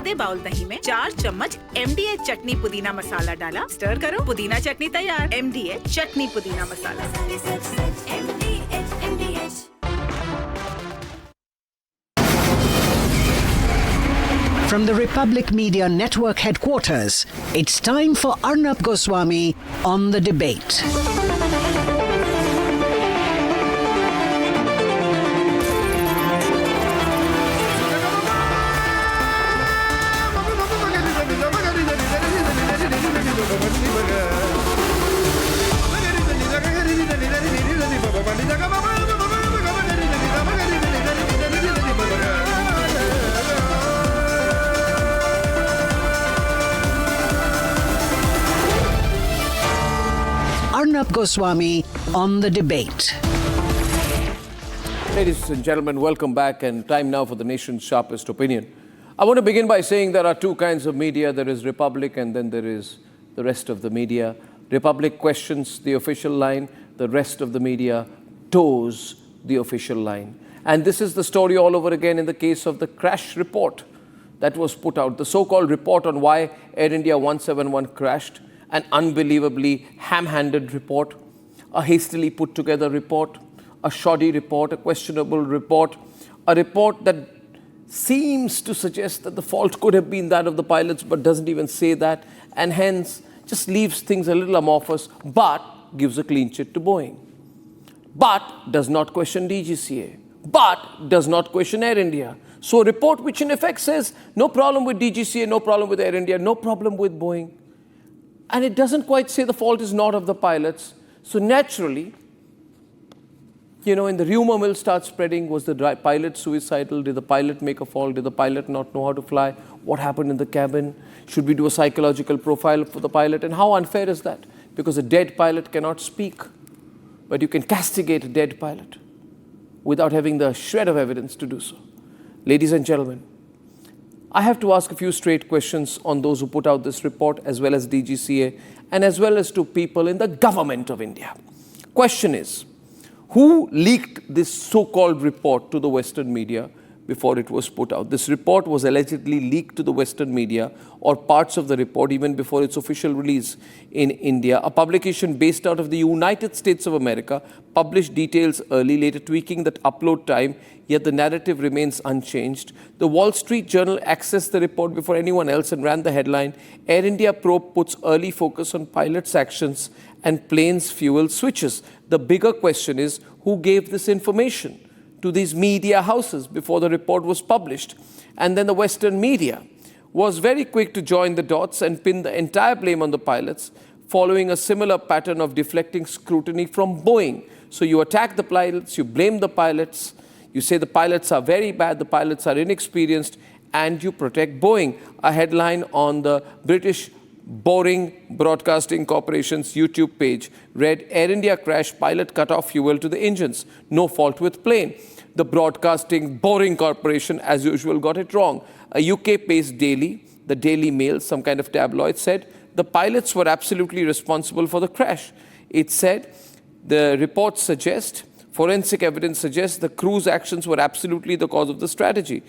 आधे बाउल दही में 4 चम्मच MDH चटनी पुदीना मसाला डाला, स्टर करो, पुदीना चटनी तैयार। MDH चटनी पुदीना मसाला। From the Republic Media Network headquarters, it's time for Arnab Goswami on the debate. Arnab Goswami on the debate. Ladies and gentlemen, welcome back, and time now for the nation's sharpest opinion. I want to begin by saying there are two kinds of media. There is Republic and then there is the rest of the media. Republic questions the official line. The rest of the media toes the official line. And this is the story all over again in the case of the crash report that was put out. The so-called report on why Air India 171 crashed. An unbelievably ham-handed report, a hastily put together report, a shoddy report, a questionable report, a report that seems to suggest that the fault could have been that of the pilots but doesn't even say that, and hence just leaves things a little amorphous, but gives a clean chit to Boeing, but does not question DGCA, but does not question Air India. So a report which in effect says no problem with DGCA, no problem with Air India, no problem with Boeing. And it doesn't quite say the fault is not of the pilots. So naturally, and the rumor mill starts spreading. Was the pilot suicidal? Did the pilot make a fall? Did the pilot not know how to fly? What happened in the cabin? Should we do a psychological profile for the pilot? And how unfair is that? Because a dead pilot cannot speak. But you can castigate a dead pilot without having the shred of evidence to do so. Ladies and gentlemen, I have to ask a few straight questions on those who put out this report, as well as DGCA, and as well as to people in the government of India. Question is, who leaked this so-called report to the Western media before it was put out? This report was allegedly leaked to the Western media, or parts of the report, even before its official release in India. A publication based out of the United States of America published details early, later tweaking that upload time, yet the narrative remains unchanged. The Wall Street Journal accessed the report before anyone else and ran the headline, Air India probe puts early focus on pilots' actions and planes' fuel switches. The bigger question is, who gave this information to these media houses before the report was published? And then the Western media was very quick to join the dots and pin the entire blame on the pilots, following a similar pattern of deflecting scrutiny from Boeing. So you attack the pilots, you blame the pilots, you say the pilots are very bad, the pilots are inexperienced, and you protect Boeing. A headline on the British Boring Broadcasting Corporation's YouTube page read, Air India crash, pilot cut off fuel to the engines, no fault with plane. The Broadcasting Boring Corporation, as usual, got it wrong. A UK-based daily, the Daily Mail, some kind of tabloid, said the pilots were absolutely responsible for the crash. It said the reports suggest, forensic evidence suggests the crew's actions were absolutely the cause of the strategy.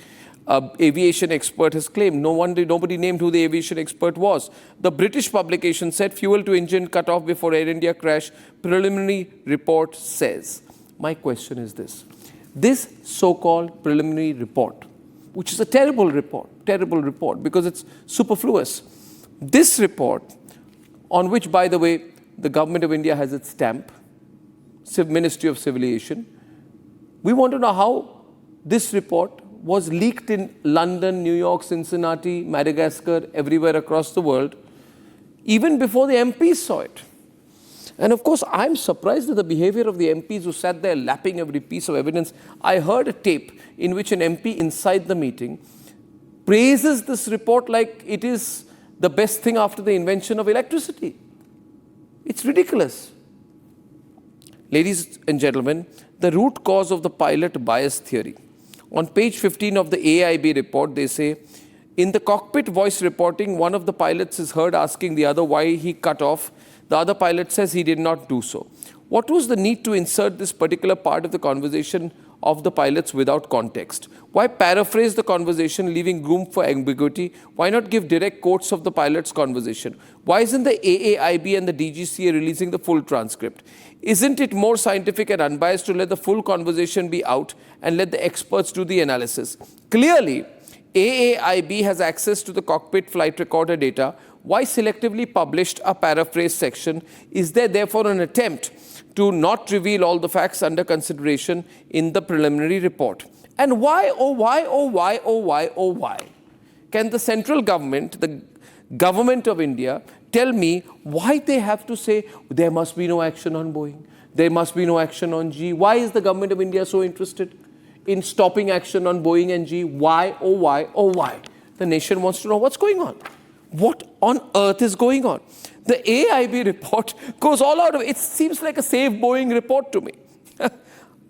Aviation expert has claimed. Nobody named who the aviation expert was. The British publication said fuel to engine cut off before Air India crash. Preliminary report says. My question is this. This so-called preliminary report, which is a terrible report because it's superfluous. This report, on which, by the way, the government of India has its stamp, Ministry of Civil Aviation, we want to know how this report was leaked in London, New York, Cincinnati, Madagascar, everywhere across the world, even before the MPs saw it. And of course, I'm surprised at the behavior of the MPs who sat there lapping every piece of evidence. I heard a tape in which an MP inside the meeting praises this report like it is the best thing after the invention of electricity. It's ridiculous. Ladies and gentlemen, the root cause of the pilot bias theory. On page 15 of the AIB report, they say, in the cockpit voice reporting, one of the pilots is heard asking the other why he cut off. The other pilot says he did not do so. What was the need to insert this particular part of the conversation of the pilots without context? Why paraphrase the conversation, leaving room for ambiguity? Why not give direct quotes of the pilots' conversation? Why isn't the AAIB and the DGCA releasing the full transcript? Isn't it more scientific and unbiased to let the full conversation be out and let the experts do the analysis? Clearly, AAIB has access to the cockpit flight recorder data. Why selectively published a paraphrase section? Is there therefore an attempt to not reveal all the facts under consideration in the preliminary report? And why, oh why, oh why, oh why, oh why, can the central government, the government of India, tell me why they have to say there must be no action on Boeing, there must be no action on GE? Why is the government of India so interested in stopping action on Boeing and GE? Why, oh why, oh why? The nation wants to know what's going on. What on earth is going on? The AIB report goes all out of it. It seems like a Save Boeing report to me.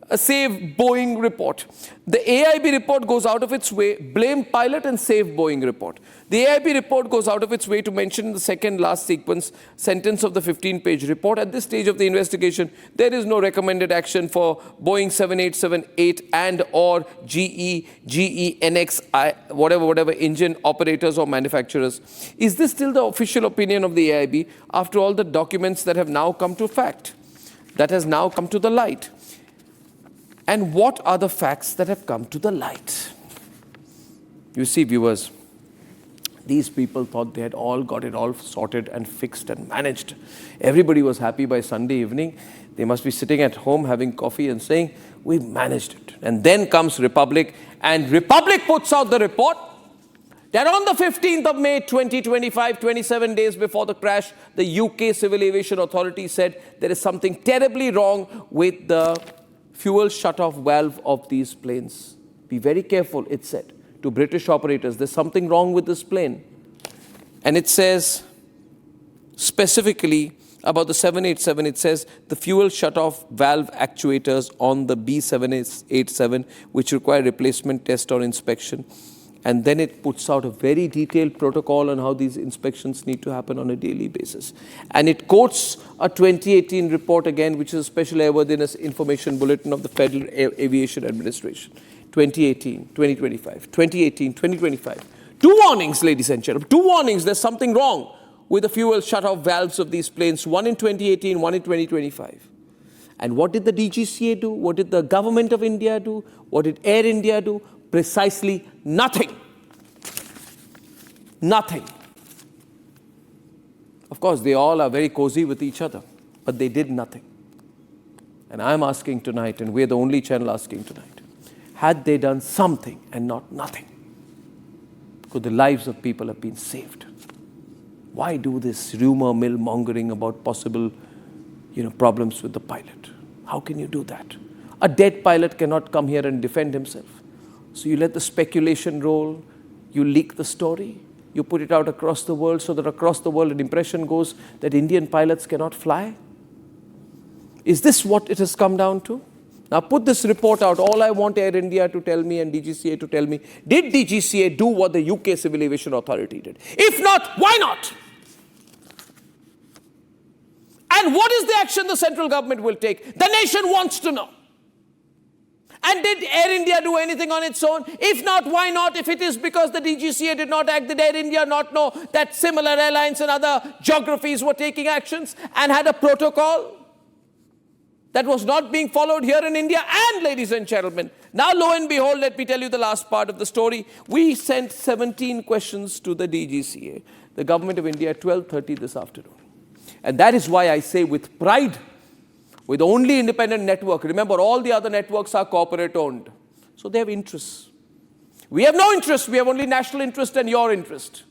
A Save Boeing report. The AIB report goes out of its way, blame pilot and Save Boeing report. The AIB report goes out of its way to mention in the second last sentence of the 15-page report, at this stage of the investigation, there is no recommended action for Boeing 7878 and or GE, NX, whatever engine operators or manufacturers. Is this still the official opinion of the AIB after all the documents that have now come to fact, that has now come to the light? And what are the facts that have come to the light? You see, viewers, these people thought they had all got it all sorted and fixed and managed. Everybody was happy by Sunday evening. They must be sitting at home having coffee and saying, we managed it. And then comes Republic, and Republic puts out the report that on the 15th of May 2025, 27 days before the crash, the UK Civil Aviation Authority said there is something terribly wrong with the fuel shutoff valve of these planes. Be very careful, it said to British operators, there's something wrong with this plane. And it says specifically about the 787, it says the fuel shutoff valve actuators on the B787, which require replacement test or inspection. And then it puts out a very detailed protocol on how these inspections need to happen on a daily basis. And it quotes a 2018 report again, which is a special airworthiness information bulletin of the Federal Aviation Administration. 2018, 2025, 2018, 2025. Two warnings, ladies and gentlemen, two warnings. There's something wrong with the fuel shutoff valves of these planes, one in 2018, one in 2025. And what did the DGCA do? What did the government of India do? What did Air India do? Precisely nothing. Nothing. Of course, they all are very cozy with each other, but they did nothing. And I'm asking tonight, and we're the only channel asking tonight, had they done something and not nothing, could the lives of people have been saved? Why do this rumor mill mongering about possible, problems with the pilot? How can you do that? A dead pilot cannot come here and defend himself. So you let the speculation roll, you leak the story, you put it out across the world so that across the world an impression goes that Indian pilots cannot fly. Is this what it has come down to? Now put this report out. All I want Air India to tell me and DGCA to tell me, did DGCA do what the UK Civil Aviation Authority did? If not, why not? And what is the action the central government will take? The nation wants to know. And did Air India do anything on its own? If not, why not? If it is because the DGCA did not act, did Air India not know that similar airlines and other geographies were taking actions and had a protocol that was not being followed here in India? And ladies and gentlemen, now lo and behold, let me tell you the last part of the story. We sent 17 questions to the DGCA, the government of India, at 12:30 this afternoon. And that is why I say with pride, with only independent network. Remember, all the other networks are corporate owned. So they have interests. We have no interest. We have only national interest and your interest.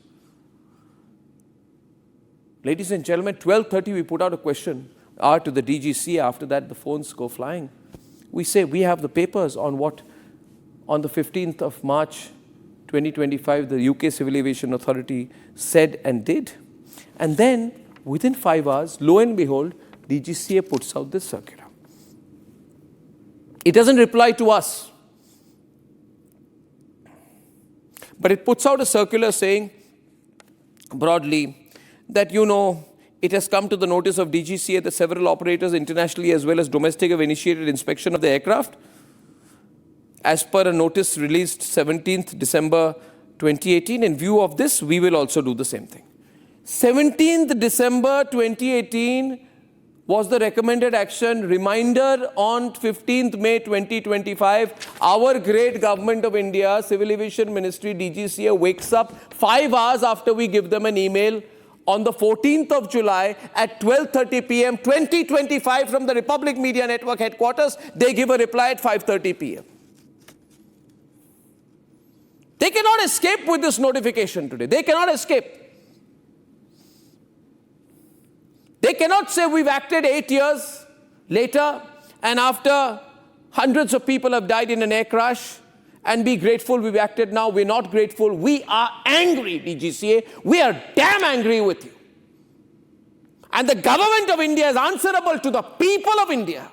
Ladies and gentlemen, 12:30 we put out a question to the DGCA. After that, the phones go flying. We say we have the papers on what on the 15th of March 2025, the UK Civil Aviation Authority said and did. And then within 5 hours, lo and behold, DGCA puts out this circular. It doesn't reply to us, but it puts out a circular saying broadly that, it has come to the notice of DGCA that several operators internationally as well as domestic have initiated inspection of the aircraft. as per a notice released 17th December 2018. In view of this, we will also do the same thing. 17th December 2018 was the recommended action. Reminder on 15th May 2025, our great government of India, Civil Aviation Ministry, DGCA, wakes up 5 hours after we give them an email on the 14th of July at 12:30 p.m. 2025 from the Republic Media Network headquarters. They give a reply at 5:30 p.m. They cannot escape with this notification today. They cannot escape. They cannot say we've acted 8 years later and after hundreds of people have died in an air crash and be grateful we've acted now. We're not grateful. We are angry, DGCA. We are damn angry with you. And the government of India is answerable to the people of India.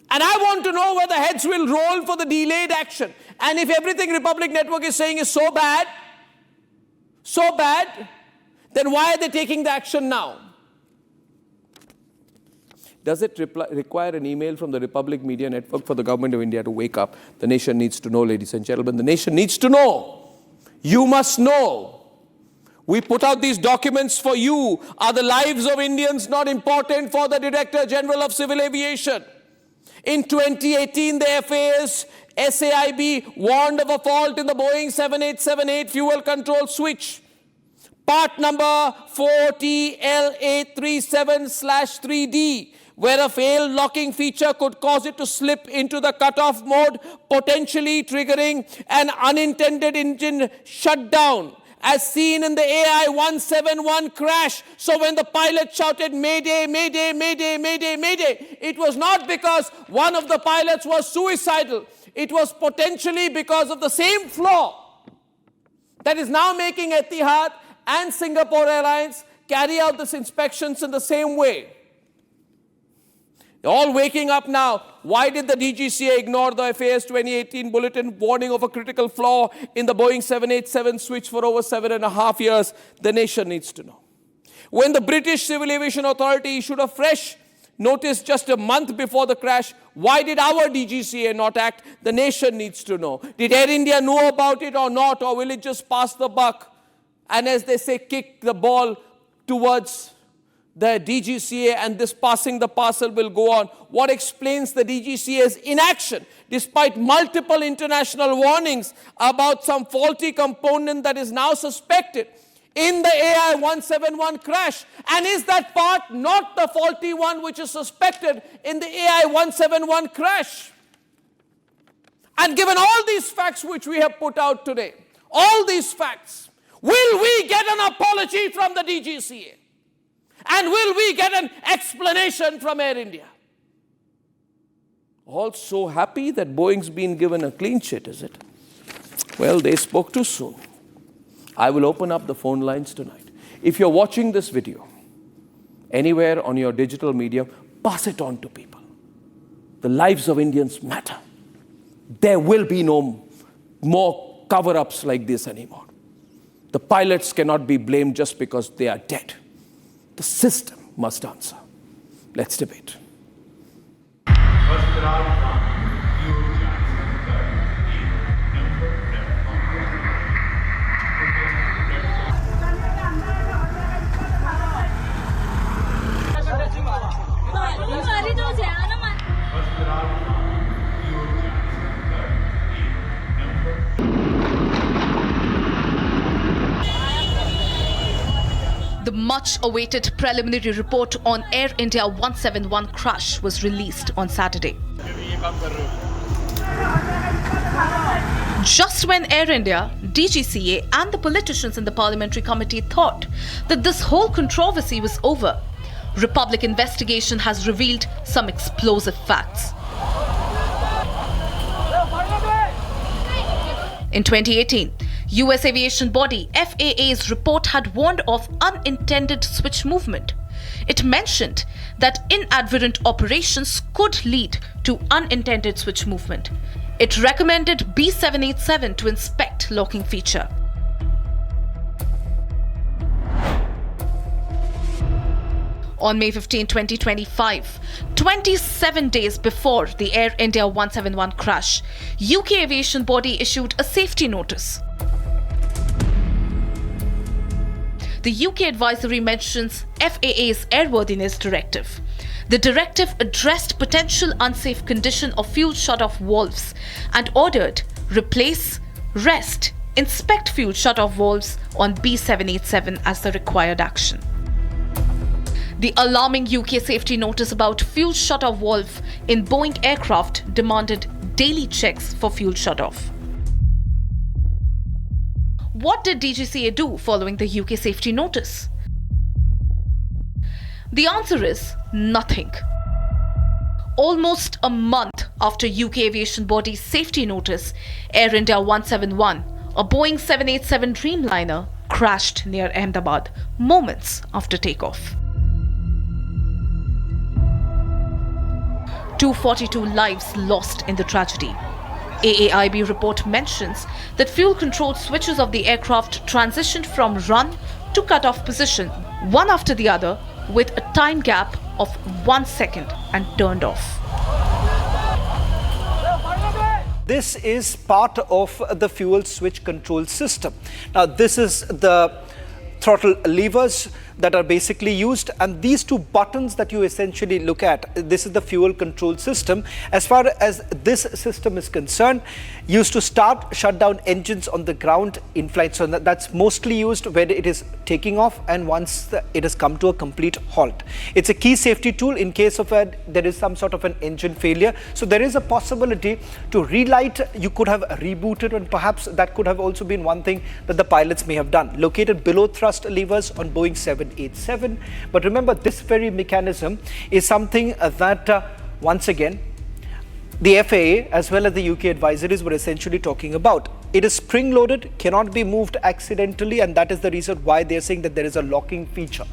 And I want to know whether heads will roll for the delayed action. And if everything Republic Network is saying is so bad, then why are they taking the action now? Does it require an email from the Republic Media Network for the government of India to wake up? The nation needs to know, ladies and gentlemen. The nation needs to know. You must know. We put out these documents for you. Are the lives of Indians not important for the Director General of Civil Aviation? In 2018, the FAA's SAIB warned of a fault in the Boeing 7878 fuel control switch. Part number 4TL837/3D, where a failed locking feature could cause it to slip into the cutoff mode, potentially triggering an unintended engine shutdown, as seen in the AI-171 crash. So when the pilot shouted, "Mayday, Mayday, Mayday, Mayday, Mayday," it was not because one of the pilots was suicidal. It was potentially because of the same flaw that is now making Etihad and Singapore Airlines carry out these inspections in the same way. They're all waking up now. Why did the DGCA ignore the FAA's 2018 bulletin warning of a critical flaw in the Boeing 787 switch for over 7.5 years? The nation needs to know. When the British Civil Aviation Authority issued a fresh notice just a month before the crash, why did our DGCA not act? The nation needs to know. Did Air India know about it or not, or will it just pass the buck and, as they say, kick the ball towards the DGCA, and this passing the parcel will go on? What explains the DGCA's inaction despite multiple international warnings about some faulty component that is now suspected in the AI-171 crash? And is that part not the faulty one which is suspected in the AI-171 crash? And given all these facts which we have put out today, all these facts, will we get an apology from the DGCA? And will we get an explanation from Air India? All so happy that Boeing's been given a clean sheet, is it? Well, they spoke too soon. I will open up the phone lines tonight. If you're watching this video anywhere on your digital media, pass it on to people. The lives of Indians matter. There will be no more cover-ups like this anymore. The pilots cannot be blamed just because they are dead. The system must answer. Let's debate. The much-awaited preliminary report on Air India 171 crash was released on Saturday. Just when Air India, DGCA and the politicians in the parliamentary committee thought that this whole controversy was over, Republic investigation has revealed some explosive facts. In 2018, US aviation body FAA's report had warned of unintended switch movement. It mentioned that inadvertent operations could lead to unintended switch movement. It recommended B787 to inspect locking feature. On May 15, 2025, 27 days before the Air India 171 crash, UK aviation body issued a safety notice. The UK advisory mentions FAA's airworthiness directive. The directive addressed potential unsafe condition of fuel shutoff valves and ordered replace, rest, inspect fuel shutoff valves on B787 as the required action. The alarming UK safety notice about fuel shutoff valve in Boeing aircraft demanded daily checks for fuel shutoff. What did DGCA do following the UK safety notice? The answer is nothing. Almost a month after UK aviation body's safety notice, Air India 171, a Boeing 787 Dreamliner, crashed near Ahmedabad moments after takeoff. 242 lives lost in the tragedy. AAIB report mentions that fuel control switches of the aircraft transitioned from run to cut-off position, one after the other, with a time gap of 1 second and turned off. This is part of the fuel switch control system. Now, this is the throttle levers that are basically used, and these two buttons that you essentially look at, this is the fuel control system. As far as this system is concerned, used to start, shut down engines on the ground in flight. So that's mostly used when it is taking off and once it has come to a complete halt. It's a key safety tool in case of there is some sort of an engine failure. So there is a possibility to relight. You could have rebooted, and perhaps that could have also been one thing that the pilots may have done. Located below thrust levers on Boeing 787. But remember, this very mechanism is something that once again the FAA as well as the UK advisories were essentially talking about. It is spring-loaded, cannot be moved accidentally, and that is the reason why they are saying that there is a locking feature.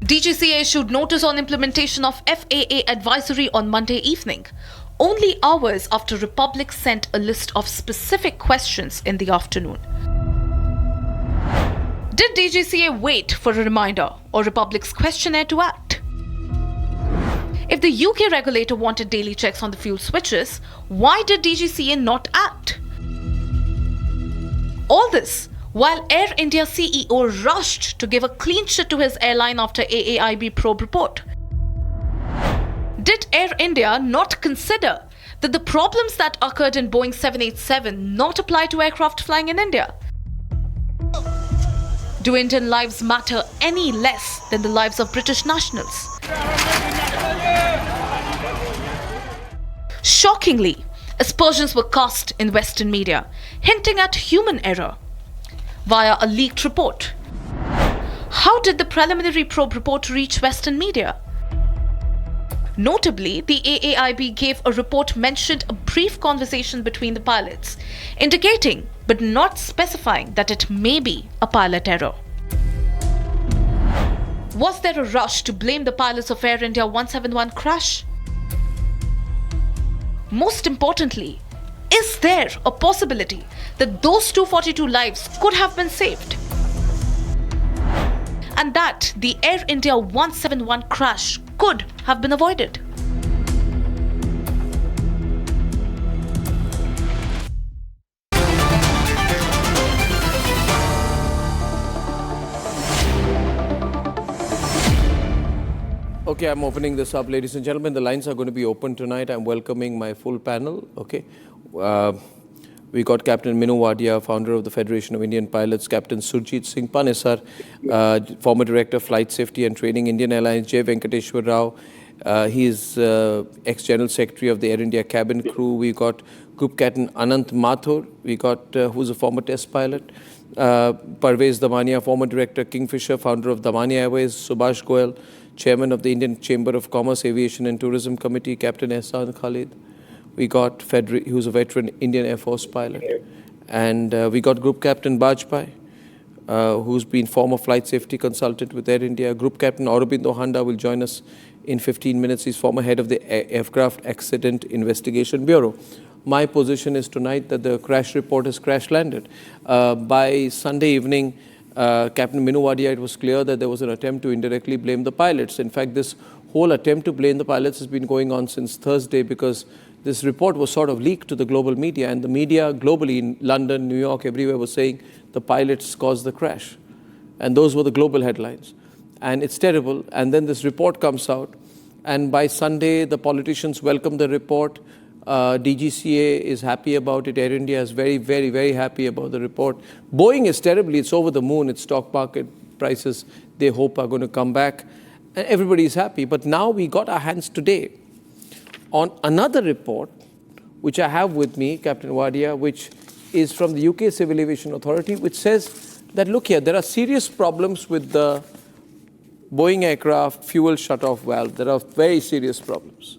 DGCA issued notice on implementation of FAA advisory on Monday evening, only hours after Republic sent a list of specific questions in the afternoon. Did DGCA wait for a reminder or Republic's questionnaire to act? If the UK regulator wanted daily checks on the fuel switches, why did DGCA not act? All this while Air India CEO rushed to give a clean sheet to his airline after AAIB probe report. Did Air India not consider that the problems that occurred in Boeing 787 not apply to aircraft flying in India? Do Indian lives matter any less than the lives of British nationals? Shockingly, aspersions were cast in Western media, hinting at human error via a leaked report. How did the preliminary probe report reach Western media? Notably, the AAIB gave a report mentioned a brief conversation between the pilots, indicating but not specifying that it may be a pilot error. Was there a rush to blame the pilots of Air India 171 crash? Most importantly, is there a possibility that those 242 lives could have been saved? And that the Air India 171 crash could have been avoided? Okay, I'm opening this up, ladies and gentlemen. The lines are going to be open tonight. I'm welcoming my full panel. Okay, we got Captain Minu Wadia, founder of the Federation of Indian Pilots, Captain Surjit Singh Panesar, former Director of Flight Safety and Training, Indian Airlines, J. Venkateshwar Rao. He is ex-General Secretary of the Air India cabin crew. We got Group Captain Anant Mathur. We got who's a former test pilot. Parvez Damania, former Director, Kingfisher, founder of Damania Airways. Subhash Goyal, Chairman of the Indian Chamber of Commerce, Aviation and Tourism Committee, Captain Ehsan Khalid. We got who's a veteran Indian Air Force pilot. And we got Group Captain Bajpai, who's been former flight safety consultant with Air India. Group Captain Aurobindo Handa will join us in 15 minutes. He's former head of the Aircraft Accident Investigation Bureau. My position is tonight that the crash report has crash landed. By Sunday evening, Captain Minuwadia, it was clear that there was an attempt to indirectly blame the pilots. In fact, this whole attempt to blame the pilots has been going on since Thursday because this report was sort of leaked to the global media, and the media globally in London, New York, everywhere was saying the pilots caused the crash. And those were the global headlines. And it's terrible. And then this report comes out, and by Sunday, the politicians welcome the report. DGCA is happy about it. Air India is very, very, very happy about the report. Boeing is terribly, it's over the moon. Its stock market prices, they hope, are going to come back. And everybody is happy. But now we got our hands today on another report, which I have with me, Captain Wadia, which is from the UK Civil Aviation Authority, which says that, look here, there are serious problems with the Boeing aircraft fuel shutoff valve. There are very serious problems.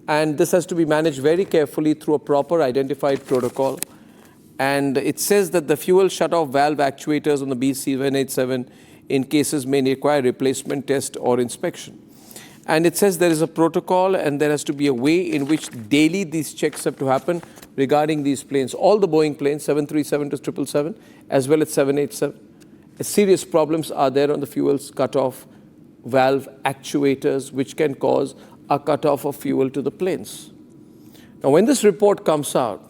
And this has to be managed very carefully through a proper identified protocol. And it says that the fuel shutoff valve actuators on the B787 in cases may require replacement test or inspection. And it says there is a protocol and there has to be a way in which daily these checks have to happen regarding these planes. All the Boeing planes, 737 to 777, as well as 787. Serious problems are there on the fuel's cutoff valve actuators, which can cause a cutoff of fuel to the planes. Now, when this report comes out,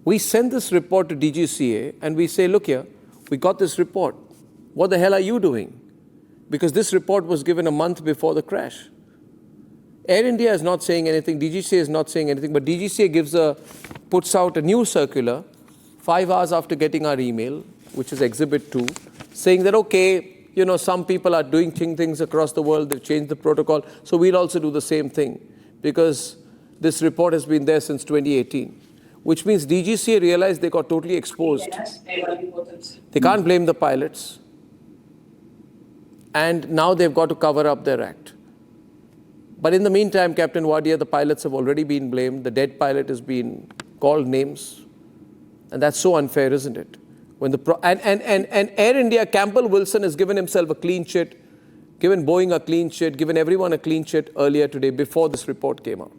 we send this report to DGCA and we say, look here, we got this report. What the hell are you doing? Because this report was given a month before the crash. Air India is not saying anything, DGCA is not saying anything, but DGCA puts out a new circular 5 hours after getting our email, which is Exhibit 2, saying that, okay, you know, some people are doing things across the world, they've changed the protocol, so we'll also do the same thing, because this report has been there since 2018, which means DGCA realized they got totally exposed. They can't blame the pilots, and now they've got to cover up their act. But in the meantime, Captain Wadia, the pilots have already been blamed. The dead pilot has been called names, and that's so unfair, isn't it? When and Air India, Campbell Wilson has given himself a clean sheet, given Boeing a clean sheet, given everyone a clean sheet earlier today before this report came out.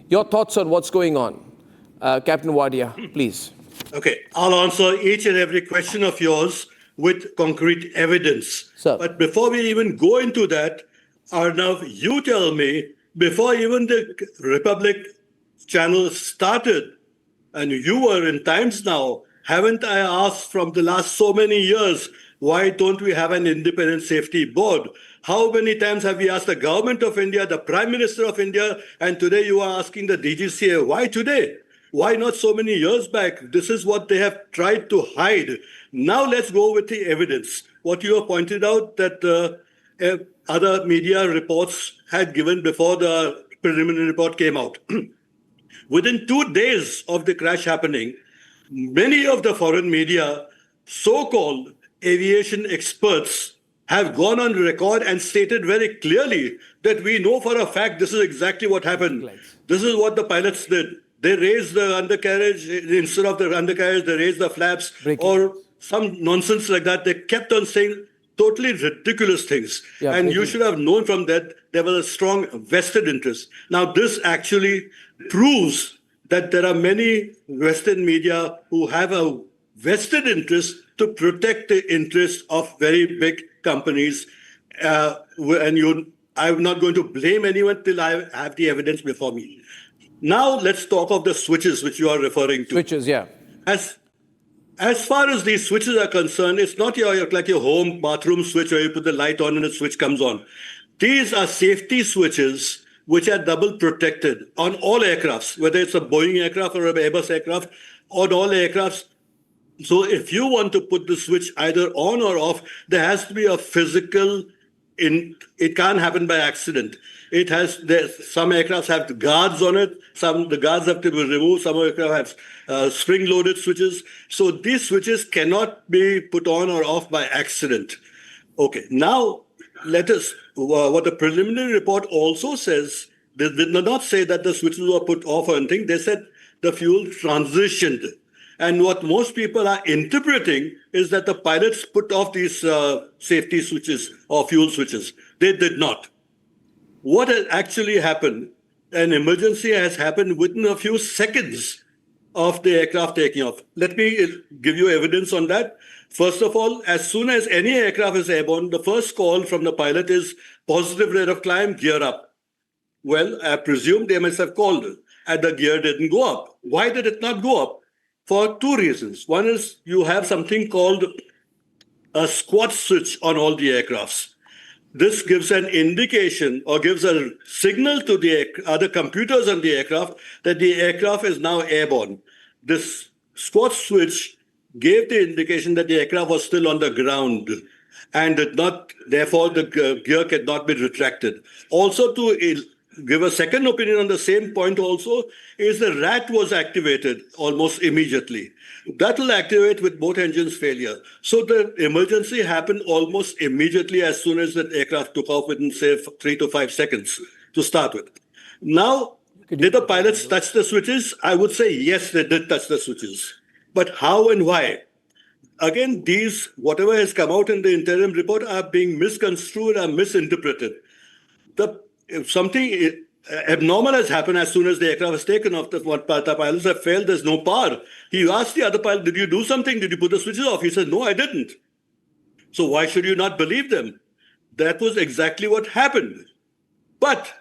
Your thoughts on what's going on? Captain Wadia, please. Okay, I'll answer each and every question of yours with concrete evidence. Sir. But before we even go into that, Arnab, you tell me, before even the Republic channel started, and you were in Times Now, haven't I asked from the last so many years, why don't we have an independent safety board? How many times have we asked the government of India, the Prime Minister of India, and today you are asking the DGCA, why today? Why not so many years back? This is what they have tried to hide. Now let's go with the evidence. What you have pointed out that other media reports had given before the preliminary report came out. Within 2 days of the crash happening, many of the foreign media, so-called aviation experts, have gone on record and stated very clearly that we know for a fact this is exactly what happened. This is what the pilots did. They raised the undercarriage, instead of the undercarriage, they raised the flaps, or some nonsense like that. They kept on saying totally ridiculous things. Yeah, and you should have known from that there was a strong vested interest. Now, this actually proves that there are many Western media who have a vested interest to protect the interests of very big companies. I'm not going to blame anyone till I have the evidence before me. Now let's talk of the switches which you are referring to. Switches, yeah. As far as these switches are concerned, it's not like your home bathroom switch where you put the light on and the switch comes on. These are safety switches which are double protected on all aircrafts, whether it's a Boeing aircraft or an Airbus aircraft, on all aircrafts. So if you want to put the switch either on or off, there has to be a physical, it can't happen by accident. Some aircrafts have guards on it, the guards have to be removed, some aircraft have spring-loaded switches. So these switches cannot be put on or off by accident. Okay, now what the preliminary report also says, they did not say that the switches were put off or anything, they said the fuel transitioned. And what most people are interpreting is that the pilots put off these safety switches or fuel switches. They did not. What has actually happened, an emergency has happened within a few seconds. of the aircraft taking off. Let me give you evidence on that. First of all, as soon as any aircraft is airborne, the first call from the pilot is positive rate of climb, gear up. Well, I presume they must have called and the gear didn't go up. Why did it not go up? For two reasons. One is you have something called a squat switch on all the aircrafts. This gives an indication or gives a signal to the other computers on the aircraft that the aircraft is now airborne. This squat switch gave the indication that the aircraft was still on the ground and did not, therefore the gear could not be retracted. Also, to give a second opinion on the same point also, is the RAT was activated almost immediately. That will activate with both engines failure. So the emergency happened almost immediately as soon as the aircraft took off within, say, 3 to 5 seconds to start with. Now, did the pilots touch the switches? I would say yes, they did touch the switches. But how and why? Again, whatever has come out in the interim report are being misconstrued and misinterpreted. If something abnormal has happened as soon as the aircraft was taken off, the pilots have failed, there's no power. He asked the other pilot, did you do something? Did you put the switches off? He said, no, I didn't. So why should you not believe them? That was exactly what happened. But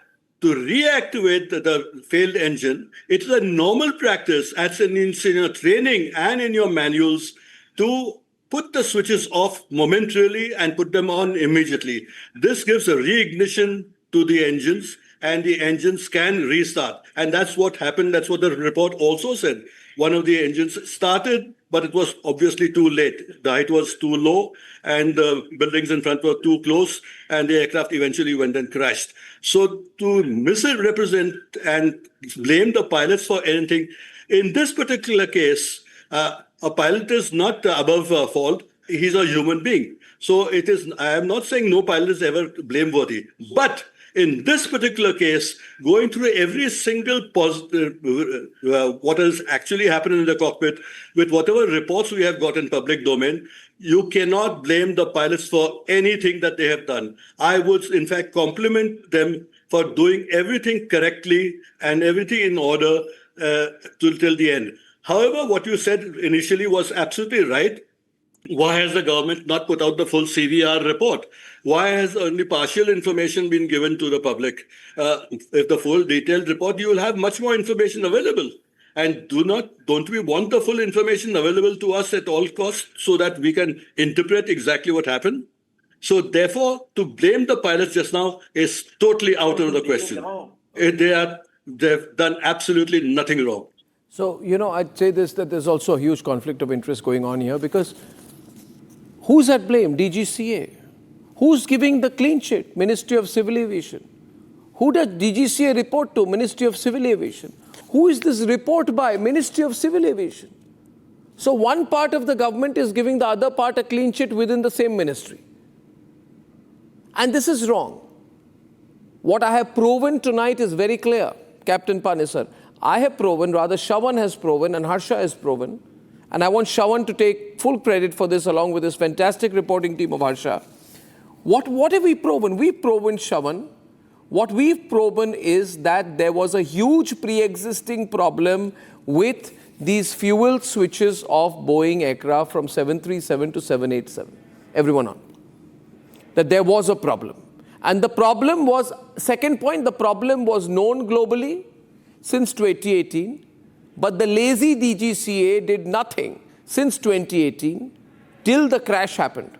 to reactivate the failed engine, it is a normal practice as in your training and in your manuals to put the switches off momentarily and put them on immediately. This gives a reignition to the engines and the engines can restart. And that's what happened. That's what the report also said. One of the engines started, but it was obviously too late. The height was too low and the buildings in front were too close and the aircraft eventually went and crashed. So to misrepresent and blame the pilots for anything, in this particular case, a pilot is not above fault. He's a human being. So I am not saying no pilot is ever blameworthy, but in this particular case, going through every single positive, what has actually happened in the cockpit, with whatever reports we have got in public domain, you cannot blame the pilots for anything that they have done. I would, in fact, compliment them for doing everything correctly and everything in order till the end. However, what you said initially was absolutely right. Why has the government not put out the full CVR report? Why has only partial information been given to the public? If the full detailed report, you will have much more information available. And don't we want the full information available to us at all costs so that we can interpret exactly what happened? So therefore, to blame the pilots just now is totally out of the question. They've done absolutely nothing wrong. So, I'd say this, that there's also a huge conflict of interest going on here because who's at blame? DGCA. Who's giving the clean sheet? Ministry of Civil Aviation. Who does DGCA report to? Ministry of Civil Aviation. Who is this report by? Ministry of Civil Aviation. So one part of the government is giving the other part a clean sheet within the same ministry. And this is wrong. What I have proven tonight is very clear, Captain Panesar. I have proven, rather Shravan has proven and Harsha has proven, and I want Shravan to take full credit for this along with this fantastic reporting team of Harsha. What have we proven? We've proven, Shravan, what we've proven is that there was a huge pre-existing problem with these fuel switches of Boeing aircraft from 737 to 787. Everyone on. That there was a problem. And the problem was, second point, the problem was known globally since 2018, but the lazy DGCA did nothing since 2018 till the crash happened.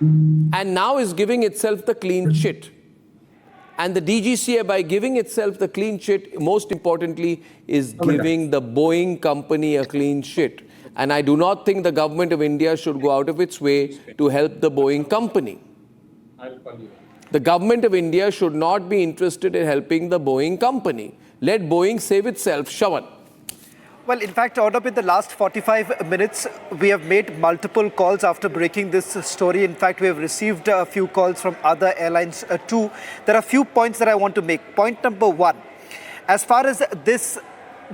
And now is giving itself the clean sheet. And the DGCA, by giving itself the clean sheet, most importantly, is giving the Boeing company a clean sheet. And I do not think the government of India should go out of its way to help the Boeing company. The government of India should not be interested in helping the Boeing company. Let Boeing save itself. Shravan. Well, in fact, Arnab, in the last 45 minutes, we have made multiple calls after breaking this story. In fact, we have received a few calls from other airlines too. There are a few points that I want to make. Point number one, as far as this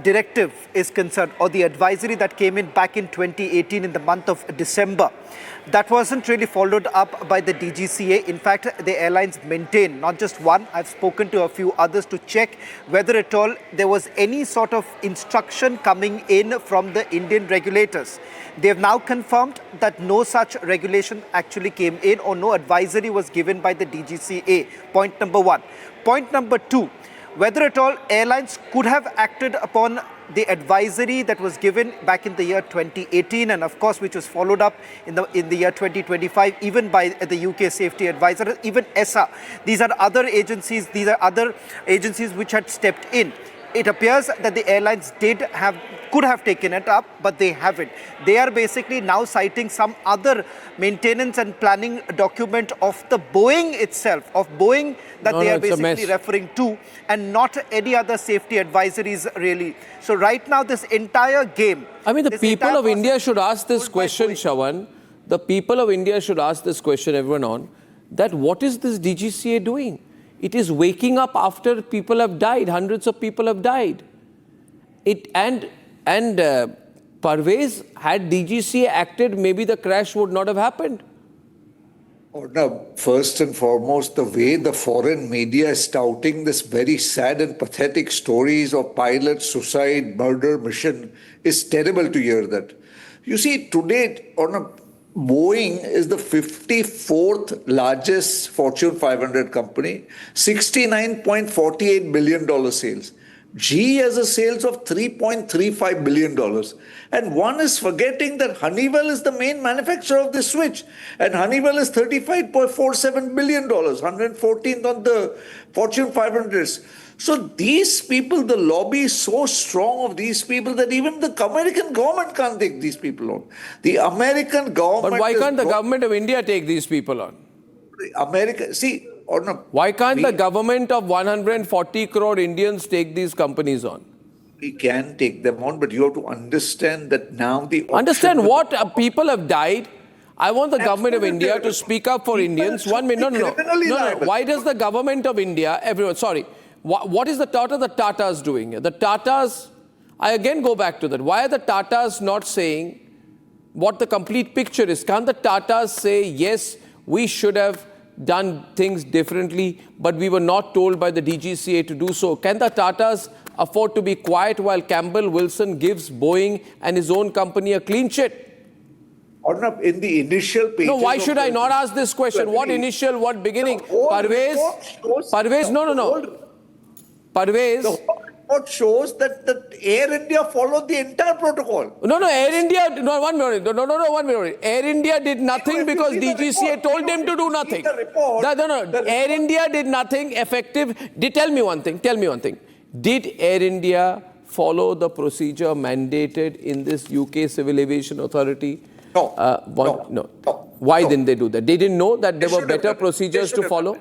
directive is concerned, or the advisory that came in back in 2018 in the month of December, that wasn't really followed up by the DGCA. In fact, the airlines maintain, not just one, I've spoken to a few others to check whether at all there was any sort of instruction coming in from the Indian regulators. They have now confirmed that no such regulation actually came in, or no advisory was given by the DGCA. Point number one. Point number two, whether at all airlines could have acted upon the advisory that was given back in the year 2018, and of course which was followed up in the year 2025 even by the UK Safety Advisor, even ESA. These are other agencies which had stepped in. It appears that the airlines could have taken it up, but they haven't. They are basically now citing some other maintenance and planning document of the Boeing itself, they are basically referring to, and not any other safety advisories really. So right now this entire game... I mean, the people of India should ask this question, Shravan. The people of India should ask this question, everyone on, that what is this DGCA doing? It is waking up after people have died. Hundreds of people have died. And Parvez, had DGCA acted, maybe the crash would not have happened. Arnab, first and foremost, the way the foreign media is touting this very sad and pathetic stories of pilots, suicide, murder, mission is terrible to hear that. You see, today, Boeing is the 54th largest Fortune 500 company, $69.48 billion sales. GE has a sales of $3.35 billion. And one is forgetting that Honeywell is the main manufacturer of this switch. And Honeywell is $35.47 billion, 114th on the Fortune 500s. So these people, the lobby is so strong of these people that even the American government can't take these people on. The American government... But why can't the government of India take these people on? Why can't the government of 140 crore Indians take these companies on? We can take them on, but you have to understand that now the... Understand what? People have died. I want the government of India to speak up for Indians. 1 minute. No. Why does the government of India... What is the Tatas doing here? The Tatas... I again go back to that. Why are the Tatas not saying what the complete picture is? Can't the Tatas say, yes, we should have done things differently, but we were not told by the DGCA to do so? Can the Tatas afford to be quiet while Campbell Wilson gives Boeing and his own company a clean sheet? Arnab, in the initial pages... No, why should I not ask this question? What initial, what beginning? Parvez, no. Parvez... The report shows that Air India followed the entire protocol. No, Air India... No, 1 minute. No, 1 minute. Air India did nothing because DGCA told them to do nothing. Air India did nothing effective. Tell me one thing. Did Air India follow the procedure mandated in this UK Civil Aviation Authority? No. Why didn't they do that? They didn't know that there were better procedures to follow?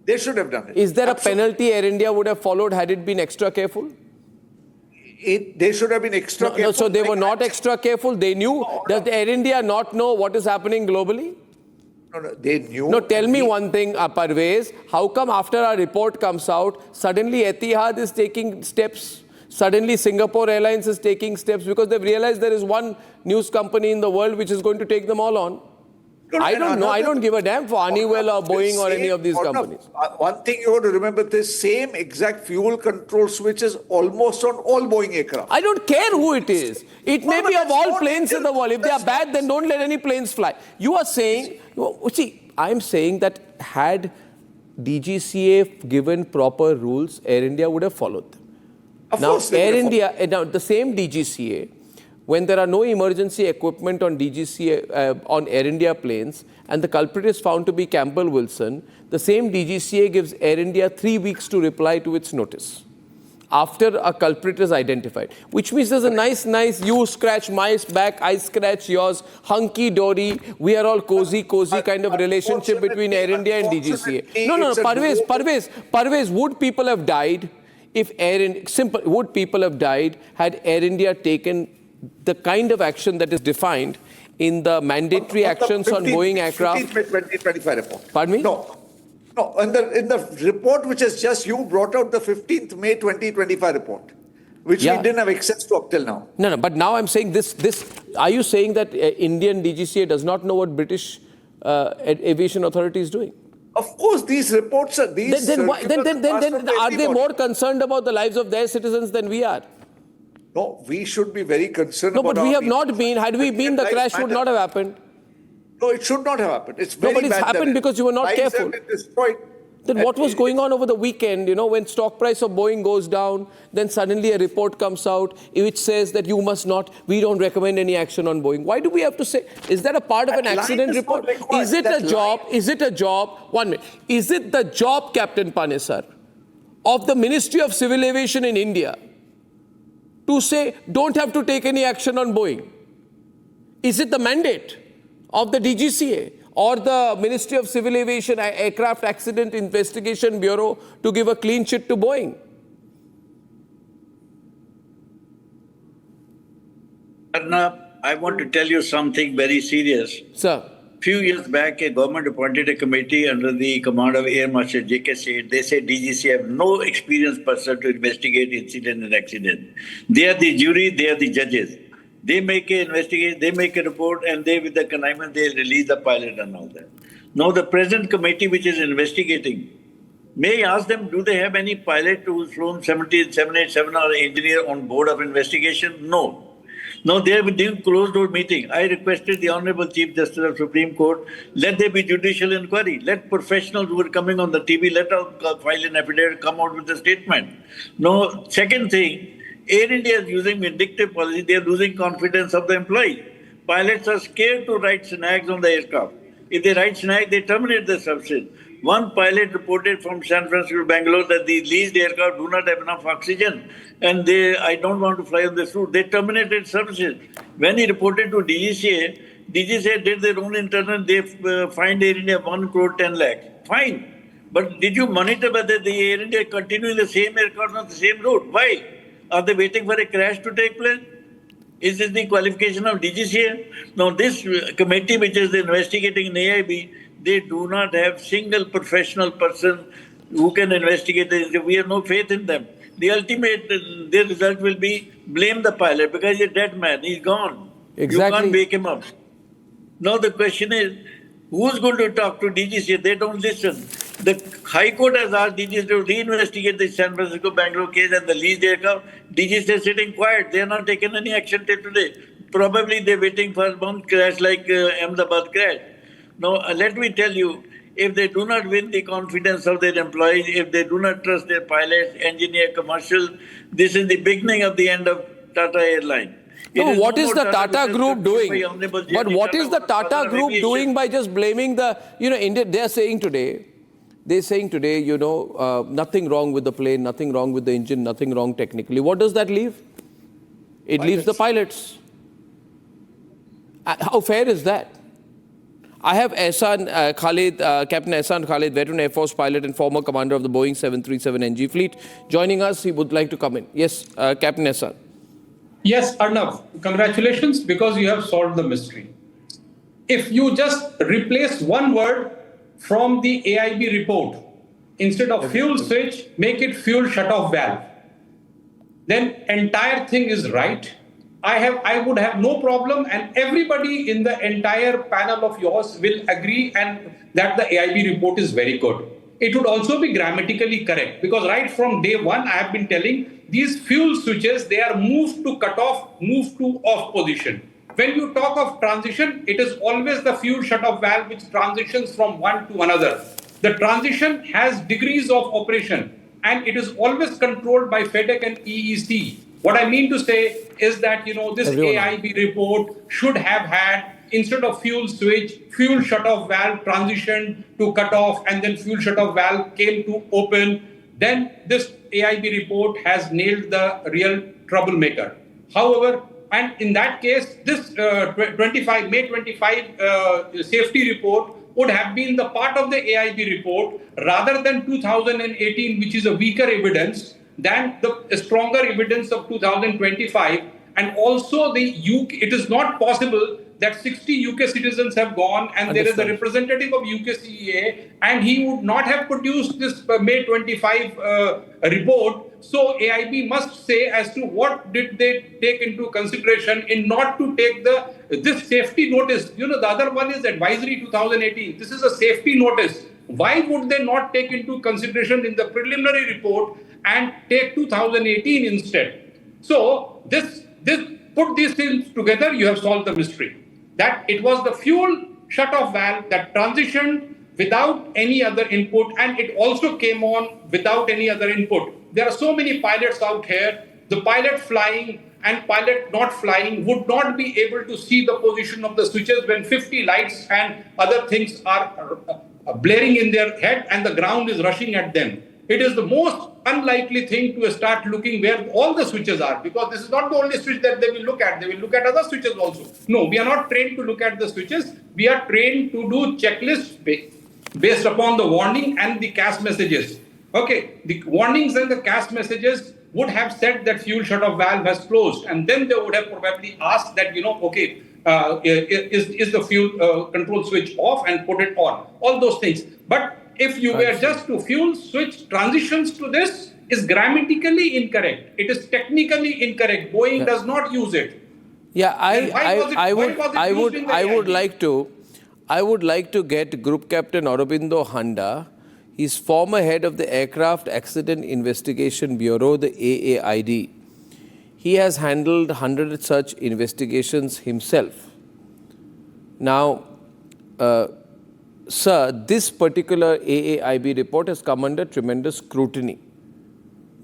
They should have done it. Is there a penalty Air India would have followed had it been extra careful? They should have been extra careful. No, so they were not extra careful. They knew. Does Air India not know what is happening globally? No, they knew. No, tell me one thing, Parvez. How come after our report comes out, suddenly Etihad is taking steps? Suddenly Singapore Airlines is taking steps because they've realized there is one news company in the world which is going to take them all on. I don't know. I don't give a damn for Honeywell or Boeing or any of these companies. One thing you have to remember, this same exact fuel control switch is almost on all Boeing aircraft. I don't care who it is. It may be of all planes in the world. If they are bad, then don't let any planes fly. You are saying, I'm saying that had DGCA given proper rules, Air India would have followed them. Now, the same DGCA, when there are no emergency equipment on DGCA, on Air India planes, and the culprit is found to be Campbell Wilson, the same DGCA gives Air India 3 weeks to reply to its notice after a culprit is identified, which means there's a nice, you scratch my back, I scratch yours, hunky-dory, we are all cozy kind of relationship between Air India and DGCA. No, Parvez, would people have died if would people have died had Air India taken the kind of action that is defined in the mandatory actions on Boeing aircraft? 15th May 2025 report. Pardon me? No. In the report which is just you brought out, the 15th May 2025 report, which Yeah. we didn't have access to up till now. No, but now I'm saying this. Are you saying that Indian DGCA does not know what British aviation authority is doing? Of course, these reports are these. Then are they everybody. more concerned about the lives of their citizens than we are? No, we should be very concerned No, about but we our have people. not been. Had we been, the crash would not have happened. No, it should not have happened. It's very but it's bad happened that because you were not lives careful. have been destroyed. Then what was going on over the weekend, when stock price of Boeing goes down, then suddenly a report comes out which says that we don't recommend any action on Boeing. Why do we have to say, is that a part of an accident report? Is it a job, is it the job, Captain Panesar, of the Ministry of Civil Aviation in India to say, don't have to take any action on Boeing? Is it the mandate of the DGCA? Or the Ministry of Civil Aviation Aircraft Accident Investigation Bureau to give a clean chit to Boeing? Arnab, I want to tell you something very serious. Sir. Few years back, a government appointed a committee under the command of Air Marshal JK. They said DGCA have no experienced person to investigate incident and accident. They are the jury, they are the judges. They make an investigation, they make a report, and they, with the connivance, they release the pilot and all that. Now, the present committee which is investigating, may I ask them, do they have any pilot who's flown 787 or engineer on board of investigation? No. No, they have doing closed-door meeting. I requested the Honorable Chief Justice of Supreme Court, let there be judicial inquiry. Let professionals who are coming on the TV, let them file an affidavit, come out with a statement. No, second thing, Air India is using vindictive policy. They are losing confidence of the employees. Pilots are scared to write snags on the aircraft. If they write snag, they terminate the services. One pilot reported from San Francisco to Bangalore that the leased aircraft do not have enough oxygen and I don't want to fly on this route. They terminated services. When he reported to DGCA, DGCA did their own internal, they fined Air India 1 crore 10 lakhs. Fine. But did you monitor whether the Air India continue the same aircraft on the same route? Why? Are they waiting for a crash to take place? Is this the qualification of DGCA? Now, this committee which is investigating in AIB, they do not have single professional person who can investigate this. We have no faith in them. The ultimate, their result will be blame the pilot because he's a dead man. He's gone. Exactly. You can't wake him up. Now the question is, who's going to talk to DGCA? They don't listen. The High Court has asked DGCA to reinvestigate the San Francisco-Bangalore case and the leased aircraft. DGCA is sitting quiet. They have not taken any action till today. Probably they're waiting for one crash like Ahmedabad crash. Now, let me tell you, if they do not win the confidence of their employees, if they do not trust their pilots, engineer, commercial, this is the beginning of the end of Tata Airline. No, what is the Tata Group doing? But what is the Tata Group doing by just blaming the, India? They're saying today, nothing wrong with the plane, nothing wrong with the engine, nothing wrong technically. What does that leave? It leaves the pilots. How fair is that? I have Captain Ehsan Khalid, veteran Air Force pilot and former commander of the Boeing 737NG fleet, joining us. He would like to come in. Yes, Captain Ehsan. Yes, Arnab, congratulations because you have solved the mystery. If you just replace one word from the AIB report, instead of fuel switch, make it fuel shutoff valve, then entire thing is right. I would have no problem, and everybody in the entire panel of yours will agree and that the AIB report is very good. It would also be grammatically correct because right from day one, I have been telling these fuel switches, they are moved to cut off, moved to off position. When you talk of transition, it is always the fuel shutoff valve which transitions from one to another. The transition has degrees of operation and it is always controlled by FEDEC and EEC. What I mean to say is that, this AIB report should have had, instead of fuel switch, fuel shutoff valve transition to cut off and then fuel shutoff valve came to open. Then this AIB report has nailed the real troublemaker. However, and in that case, this May 25 safety report would have been the part of the AIB report rather than 2018, which is a weaker evidence than the stronger evidence of 2025. And also it is not possible that 60 UK citizens have gone and there is a representative of UKCA and he would not have produced this May 25 report So AIB must say as to what did they take into consideration in not to take this safety notice. You know, the other one is advisory 2018. This is a safety notice. Why would they not take into consideration in the preliminary report and take 2018 instead? So this put these things together, you have solved the mystery. That it was the fuel shutoff valve that transitioned without any other input, and it also came on without any other input. There are so many pilots out here. The pilot flying and pilot not flying would not be able to see the position of the switches when 50 lights and other things are blaring in their head and the ground is rushing at them. It is the most unlikely thing to start looking where all the switches are, because this is not the only switch that they will look at. They will look at other switches also. No, we are not trained to look at the switches. We are trained to do checklists based upon the warning and the CAS messages. Okay, the warnings and the CAS messages would have said that fuel shutoff valve has closed, and then they would have probably asked that, okay, is the fuel control switch off, and put it on. All those things. But if you were just to fuel switch transitions to this is grammatically incorrect. It is technically incorrect. Boeing does not use it. Yeah, I would like to get Group Captain Aurobindo Handa. He's former head of the Aircraft Accident Investigation Bureau, the AAID. He has handled 100 such investigations himself. Now, sir, this particular AAIB report has come under tremendous scrutiny,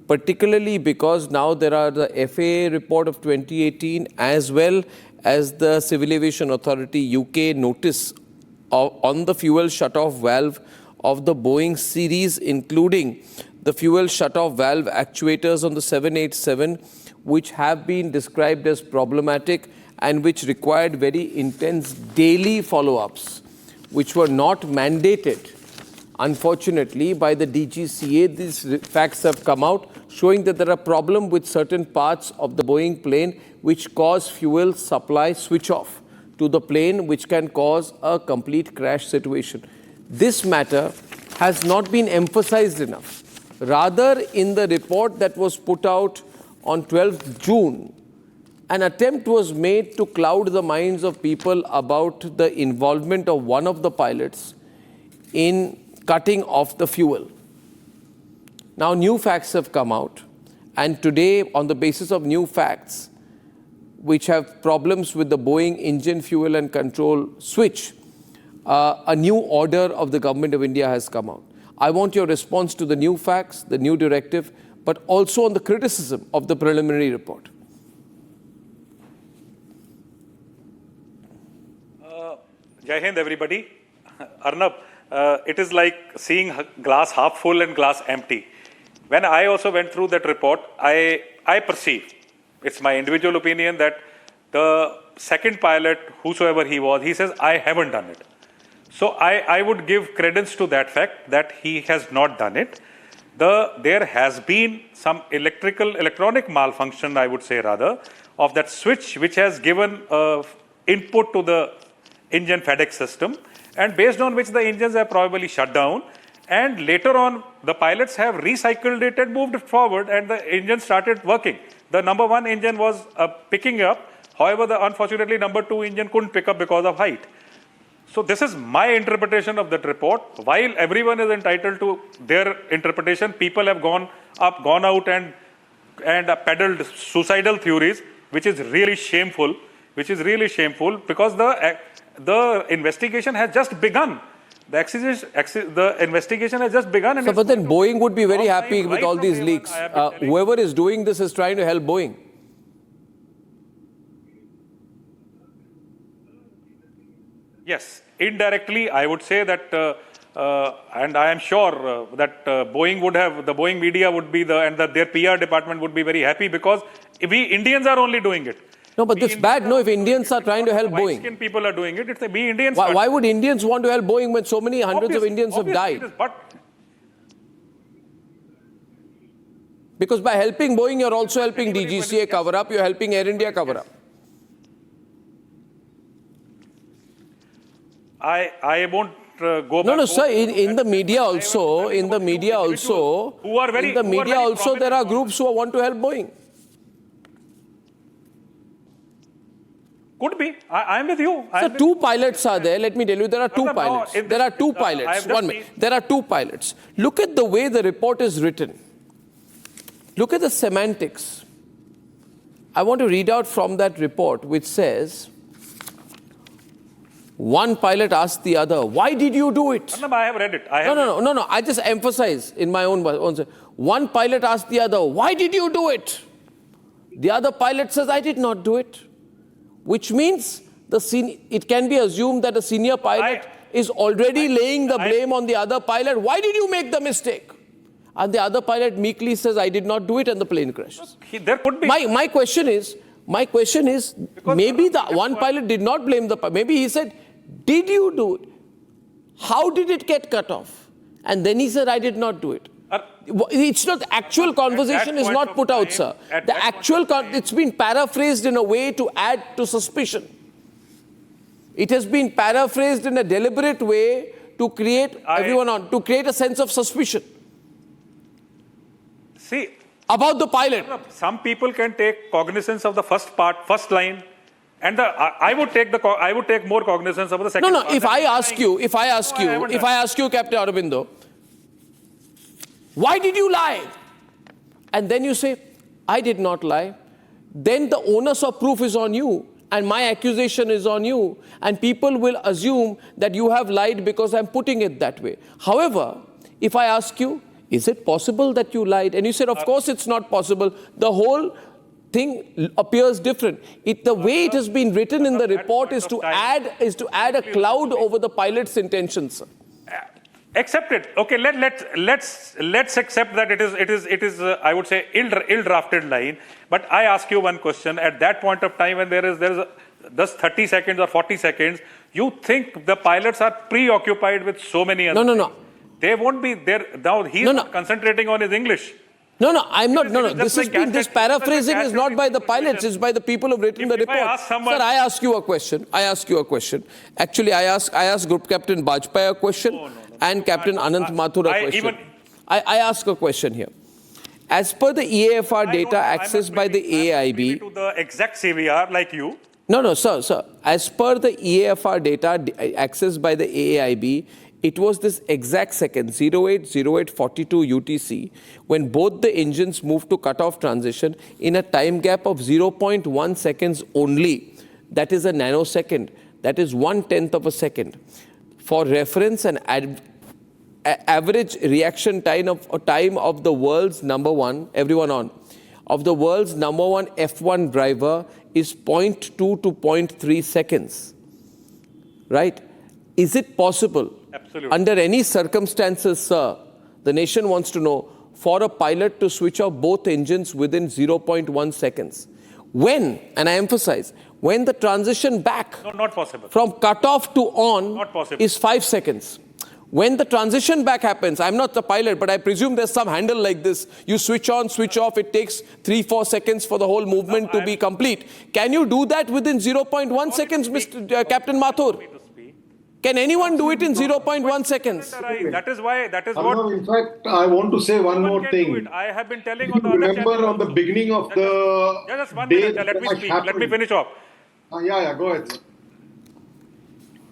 particularly because now there are the FAA report of 2018 as well as the Civil Aviation Authority UK notice on the fuel shutoff valve of the Boeing series, including the fuel shutoff valve actuators on the 787, which have been described as problematic and which required very intense daily follow-ups, which were not mandated, unfortunately, by the DGCA. These facts have come out showing that there are problems with certain parts of the Boeing plane which cause fuel supply switch off to the plane, which can cause a complete crash situation. This matter has not been emphasized enough. Rather, in the report that was put out on 12th June, an attempt was made to cloud the minds of people about the involvement of one of the pilots in cutting off the fuel. Now, new facts have come out, and today, on the basis of new facts, which have problems with the Boeing engine fuel and control switch, a new order of the Government of India has come out. I want your response to the new facts, the new directive, but also on the criticism of the preliminary report. Jai Hind, everybody. Arnab, it is like seeing glass half full and glass empty. When I also went through that report, I perceive, it's my individual opinion, that the second pilot, whosoever he was, he says, I haven't done it. So I would give credence to that fact that he has not done it. There has been some electronic malfunction, I would say rather, of that switch which has given input to the engine FedEx system, and based on which the engines are probably shut down, and later on the pilots have recycled it and moved it forward, and the engine started working. The number one engine was picking up, however the unfortunately number two engine couldn't pick up because of height. So this is my interpretation of that report. While everyone is entitled to their interpretation, people have gone out and peddled suicidal theories, which is really shameful. Because the investigation has just begun. The investigation has just begun. And so, but then Boeing would be very happy with all these leaks. Whoever is doing this is trying to help Boeing. Yes, indirectly, I would say that, and I am sure that Boeing would have, the Boeing media would be their PR department would be very happy, because we Indians are only doing it. No, but it's bad, no, if Indians are trying to help Boeing. White-skinned people are doing it. It's we Indians. Why would Indians want to help Boeing when so many hundreds of Indians have died? Because by helping Boeing, you're also helping DGCA cover up, you're helping Air India cover up. I won't go back. No, sir. In the media also, there are groups who want to help Boeing. Could be. I'm with you. So two pilots are there. Let me tell you, there are two pilots. There are two pilots. 1 minute. There are two pilots. Look at the way the report is written. Look at the semantics. I want to read out from that report, which says, one pilot asked the other, "Why did you do it?" Arnab, I have read it. No. I just emphasize in my own words. One pilot asked the other, "Why did you do it?" The other pilot says, "I did not do it." Which means it can be assumed that a senior pilot is already laying the blame on the other pilot. "Why did you make the mistake?" And the other pilot meekly says, "I did not do it," and the plane crashes. There could be. My question is, maybe the one pilot did not blame the pilot. Maybe he said, "Did you do it? How did it get cut off?" And then he said, "I did not do it." It's not, the actual conversation is not put out, sir. The actual, it's been paraphrased in a way to add to suspicion. It has been paraphrased in a deliberate way to create to create a sense of suspicion. See, about the pilot. Some people can take cognizance of the first line, and I would take more cognizance of the second part. No. If I ask you, Captain Aurobindo, "Why did you lie?" And then you say, "I did not lie," then the onus of proof is on you, and my accusation is on you, and people will assume that you have lied because I'm putting it that way. However, if I ask you, "Is it possible that you lied?" and you said, "Of course it's not possible," the whole thing appears different. The way it has been written in the report is to add a cloud over the pilot's intentions. Accept it. Okay, let's accept that it is I would say ill-drafted line. But I ask you one question. At that point of time, when there is just 30 seconds or 40 seconds, you think the pilots are preoccupied with so many other things. They won't be there now. He's not concentrating on his English. I'm not. This paraphrasing is not by the pilots. It's by the people who've written the report. Sir, I ask you a question. Actually, I asked Group Captain Bajpai a question and Captain Anant Mathur a question. I ask a question here. As per the EAFR data accessed by the AIB, to the exact CVR like you. No, sir. As per the EAFR data accessed by the AIB, it was this exact second, 08:08:42 UTC, when both the engines moved to cutoff transition in a time gap of 0.1 seconds only. That is a nanosecond. That is 1/10 of a second. For reference, an average reaction time of the world's number one, of the world's number one F1 driver is 0.2 to 0.3 seconds. Right? Is it possible? Absolutely. Under any circumstances, sir, the nation wants to know, for a pilot to switch off both engines within 0.1 seconds. When, and I emphasize, when the transition back not possible. From cutoff to on Not possible. is 5 seconds. When the transition back happens, I'm not the pilot, but I presume there's some handle like this. You switch on, switch off, it takes 3-4 seconds for the whole movement to be complete. Can you do that within 0.1 seconds, Captain Mathur? Can anyone do it in 0.1 seconds? That is what. In fact, I want to say one more thing. I have been telling on the remember on the beginning of the just 1 day minute. Let me speak. Let me finish off. Go ahead.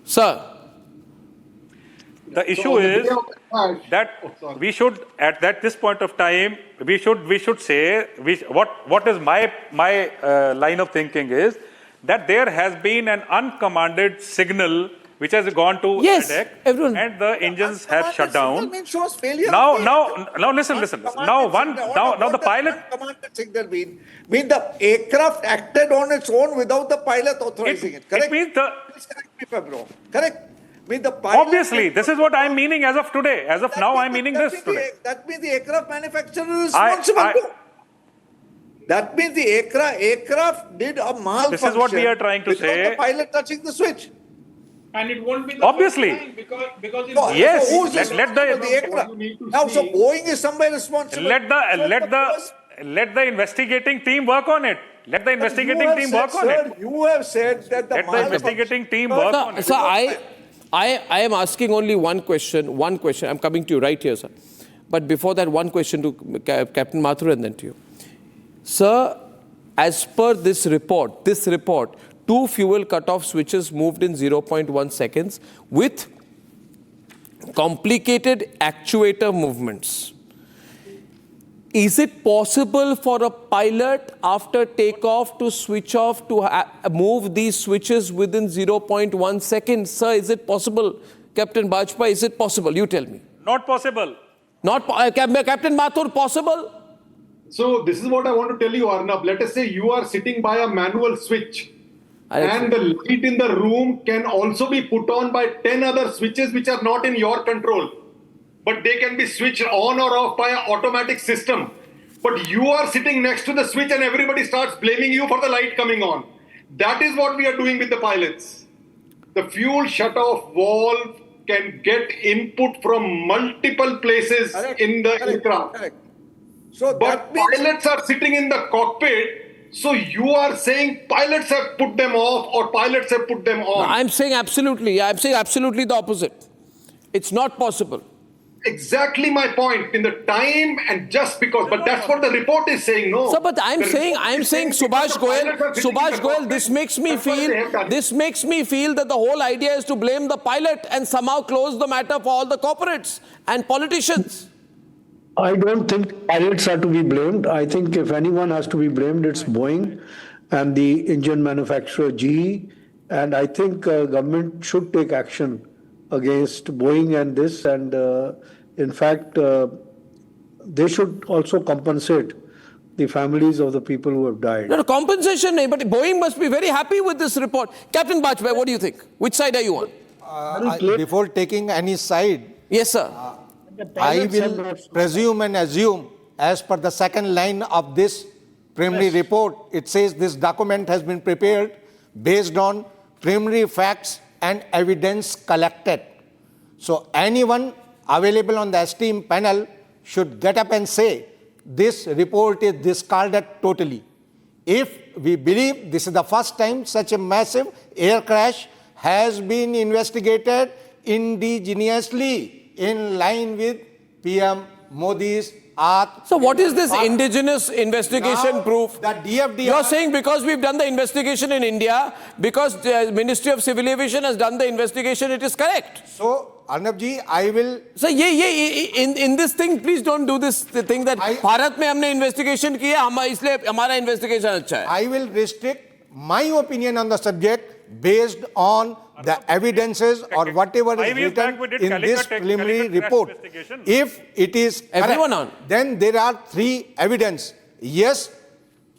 Sir. The issue is that we should, at this point of time, we should say what is my line of thinking is that there has been an uncommanded signal which has gone to ADEC, and the engines have shut down. Now listen. Now the pilot. Signal mean the aircraft acted on its own without the pilot authorizing it. Correct? It means correct. Obviously, this is what I'm meaning as of today. As of now, I'm meaning this today. That means the aircraft manufacturer is responsible. That means the aircraft did a malfunction. This is what we are trying to say. The pilot touching the switch. And it won't be the obviously because yes. So let the aircraft. Now, so Boeing is somewhere responsible. Let the investigating team work on it. Let the investigating team work on it. You have said that let the investigating team work on it. Sir, I am asking only one question. I'm coming to you right here, sir. But before that, one question to Captain Mathur and then to you. Sir, as per this report, 2 fuel cutoff switches moved in 0.1 seconds with complicated actuator movements. Is it possible for a pilot after takeoff to switch off to move these switches within 0.1 seconds? Sir, is it possible? Captain Bajpai, is it possible? You tell me. Not possible. Captain Mathur, possible? So this is what I want to tell you, Arnab. Let us say you are sitting by a manual switch. And the light in the room can also be put on by 10 other switches which are not in your control. But they can be switched on or off by an automatic system. But you are sitting next to the switch and everybody starts blaming you for the light coming on. That is what we are doing with the pilots. The fuel shutoff valve can get input from multiple places in the aircraft. So but pilots are sitting in the cockpit. So you are saying pilots have put them off or pilots have put them on. No, I'm saying absolutely the opposite. It's not possible. Exactly my point. In the time and just because, but that's what the report is saying. No. So, but I'm saying, Subhash Goel, this makes me feel that the whole idea is to blame the pilot and somehow close the matter for all the corporates and politicians. I don't think pilots are to be blamed. I think if anyone has to be blamed, it's Boeing and the engine manufacturer GE. And I think government should take action against Boeing and this. And in fact, they should also compensate the families of the people who have died. No, compensation, but Boeing must be very happy with this report. Captain Bajpai, what do you think? Which side are you on? Before taking any side, yes, sir. I will presume and assume, as per the second line of this preliminary report, it says this document has been prepared based on preliminary facts and evidence collected. So anyone available on the esteemed panel should get up and say, this report is discarded totally. If we believe this is the first time such a massive air crash has been investigated indigenously in line with PM Modi's So what is this indigenous investigation proof? The DFDR, you're saying because we've done the investigation in India, because the Ministry of Civil Aviation has done the investigation, it is correct. So, Arnab ji, I will... So, in this thing, please don't do this thing that Bharat mein humne investigation kiya, isliye hamara investigation acha hai. I will restrict my opinion on the subject based on the evidences or whatever is written in this preliminary report. If it is correct, then there are 3 evidence. Yes,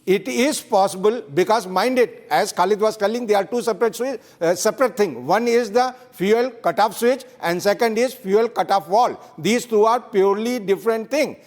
it is possible because mind it, as Khalid was telling, there are 2 separate things. One is the fuel cutoff switch and second is fuel cutoff valve. These 2 are purely different things.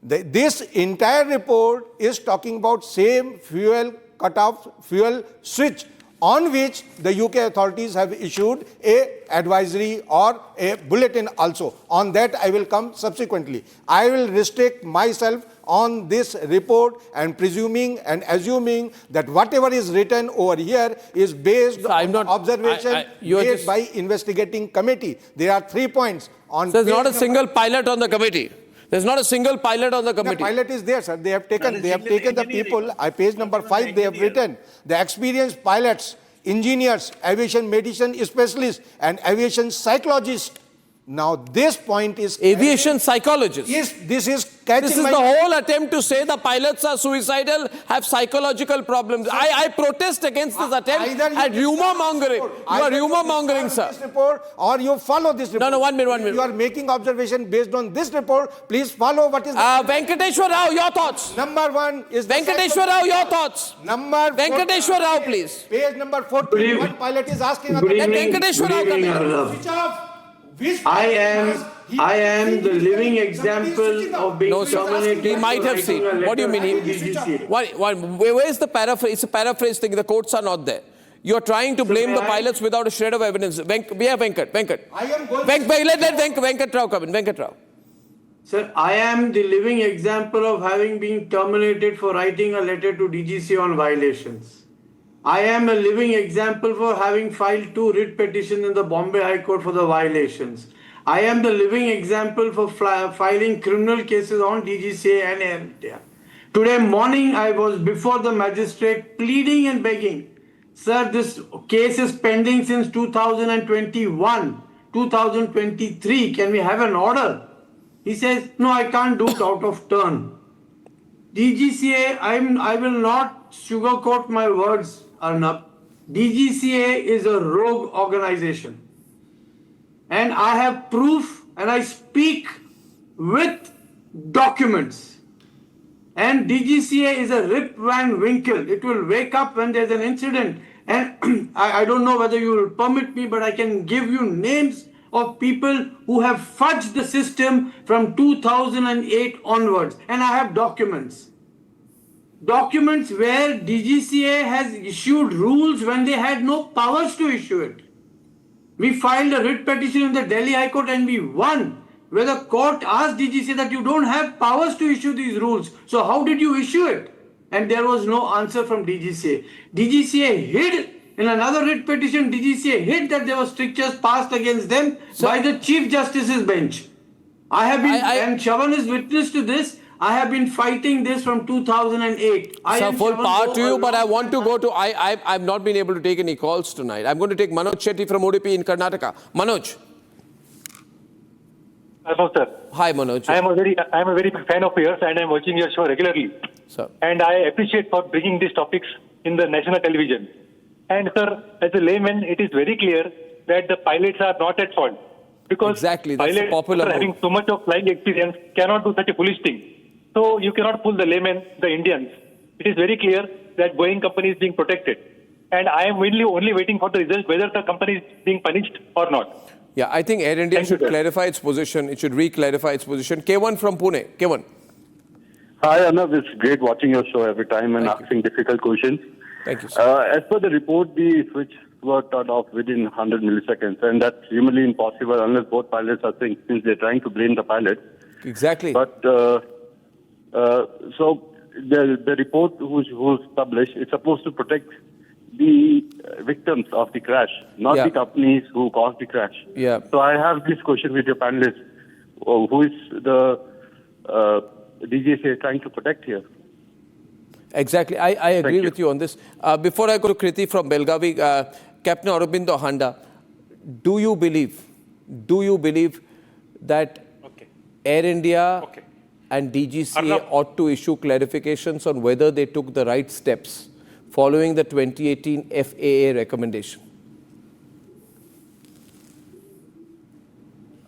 This entire report is talking about same fuel cutoff fuel switch, on which the UK authorities have issued a advisory or a bulletin also. On that I will come subsequently. I will restrict myself on this report and presuming and assuming that whatever is written over here is based on observation made by investigating committee. There are 3 points. There's not a single pilot on the committee. There's not a single pilot on the committee. The pilot is there, sir. They have taken the people. Page number 5, they have written the experienced pilots, engineers, aviation medicine specialists, and aviation psychologists. Now, this point is... Aviation psychologists? Yes, this is catching This is the whole attempt to say the pilots are suicidal, have psychological problems. I protest against this attempt at rumor mongering. You are rumor mongering, sir. This report or you follow this report. No, 1 minute. You are making observation based on this report. Please follow what is... Venkateshwar Rao, your thoughts. Number 1 is... Venkateshwar Rao, your thoughts. Venkateshwar Rao, please. Page number 40. One pilot is asking... Venkateshwar Rao, come Switch off. I am the living example of being terminated. He might have seen. What do you mean? Where is the paraphrase? It's a paraphrase thing. The quotes are not there. You're trying to blame the pilots without a shred of evidence. We have Venkat. Let Venkat Rao come in. Venkat Rao. Sir, I am the living example of having been terminated for writing a letter to DGCA on violations. I am a living example for having filed 2 writ petitions in the Bombay High Court for the violations. I am the living example for filing criminal cases on DGCA and Air India. Today morning, I was before the magistrate pleading and begging, sir, this case is pending since 2021, 2023. Can we have an order? He says, no, I can't do it out of turn. DGCA, I will not sugarcoat my words, Arnab. DGCA is a rogue organization. And I have proof and I speak with documents. And DGCA is a Rip Van Winkle. It will wake up when there's an incident. And I don't know whether you will permit me, but I can give you names of people who have fudged the system from 2008 onwards. And I have documents. Documents where DGCA has issued rules when they had no powers to issue it. We filed a writ petition in the Delhi High Court and we won, where the court asked DGCA that you don't have powers to issue these rules. So how did you issue it? And there was no answer from DGCA. DGCA hid in another writ petition. DGCA hid that there were strictures passed against them by the Chief Justice's bench. I have been, and Chavan is witness to this, I have been fighting this from 2008. Sir, full power to you, but I want to go to, I've not been able to take any calls tonight. I'm going to take Manoj Shetty from Udupi in Karnataka. Manoj. Hello, sir. Hi, Manoj. I am a very big fan of yours and I'm watching your show regularly. Sir. And I appreciate for bringing these topics in the national television. And sir, as a layman, it is very clear that the pilots are not at fault. Because exactly, that's pilots the popular having so much of flying experience cannot do such a foolish thing. So you cannot fool the laymen, the Indians. It is very clear that Boeing company is being protected. And I am only waiting for the result whether the company is being punished or not. Yeah, I think Air India should clarify its position. It should re-clarify its position. K1 from Pune. K1. Hi, Arnab. It's great watching your show every time and asking difficult questions. Thank you, sir. As per the report, the switch were turned off within 100 milliseconds. And that's humanly impossible unless both pilots are saying, since they're trying to blame the pilot. Exactly. But so the report who's published is supposed to protect the victims of the crash, not the companies who caused the crash. Yeah. So I have this question with your panelists. Who is the DGCA trying to protect here? Exactly. I agree with you on this. Before I go to Kriti from Belgavi, Captain Aurobindo Handa, do you believe that Air India and DGCA ought to issue clarifications on whether they took the right steps following the 2018 FAA recommendation?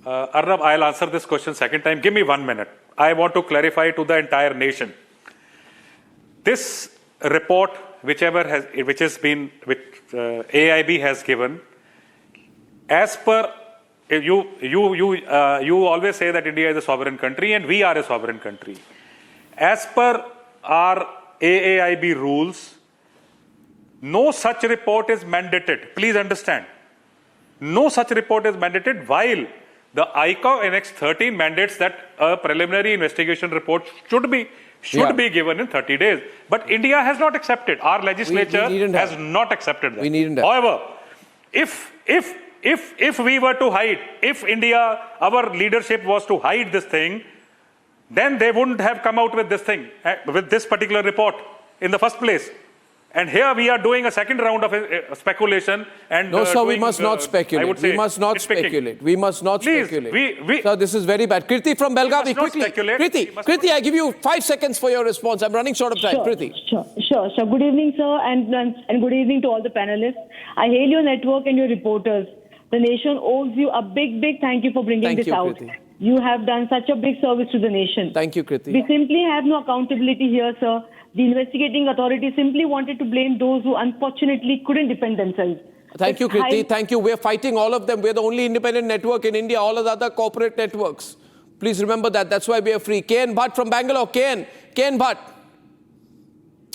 Arnab, I'll answer this question second time. Give me 1 minute. I want to clarify to the entire nation. This report, which AIB has given, as per you always say that India is a sovereign country and we are a sovereign country. As per our AAIB rules, no such report is mandated. Please understand. No such report is mandated, while the ICAO Annex 13 mandates that a preliminary investigation report should be given in 30 days. But India has not accepted. Our legislature has not accepted that. However, if we were to hide, if India, our leadership was to hide this thing, then they wouldn't have come out with this thing, with this particular report in the first place. And here we are doing a second round of speculation. And no, sir, we must not speculate. We must not speculate. We must not speculate. Sir, this is very bad. Kriti from Belgavi, quickly. Kriti, I give you 5 seconds for your response. I'm running short of time. Kriti. Sure. Good evening, sir, and good evening to all the panelists. I hail your network and your reporters. The nation owes you a big thank you for bringing this out. Kriti. You have done such a big service to the nation. Thank you, Kriti. We simply have no accountability here, sir. The investigating authority simply wanted to blame those who unfortunately couldn't defend themselves. Thank you, Kriti. Thank you. We're fighting all of them. We're the only independent network in India. All of the other corporate networks. Please remember that. That's why we are free. KN Bhatt from Bangalore. KN Bhatt.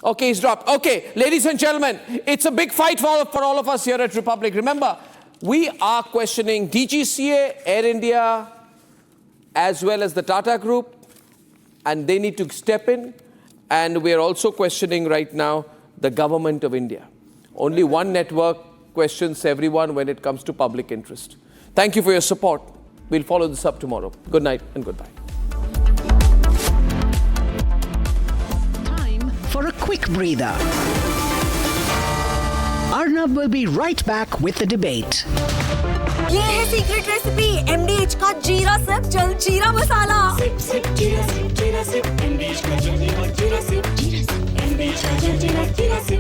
Okay, he's dropped. Okay, ladies and gentlemen, it's a big fight for all of us here at Republic. Remember, we are questioning DGCA, Air India, as well as the Tata Group, and they need to step in. And we are also questioning right now the government of India. Only one network questions everyone when it comes to public interest. Thank you for your support. We'll follow this up tomorrow. Good night and goodbye. Time for a quick breather. Arnab will be right back with the debate. ये है secret recipe MDH का जीरा SIP जल जीरा मसाला। SIP SIP जीरा SIP MDH का जल जीरा सिप MDH का जल जीरा सिप।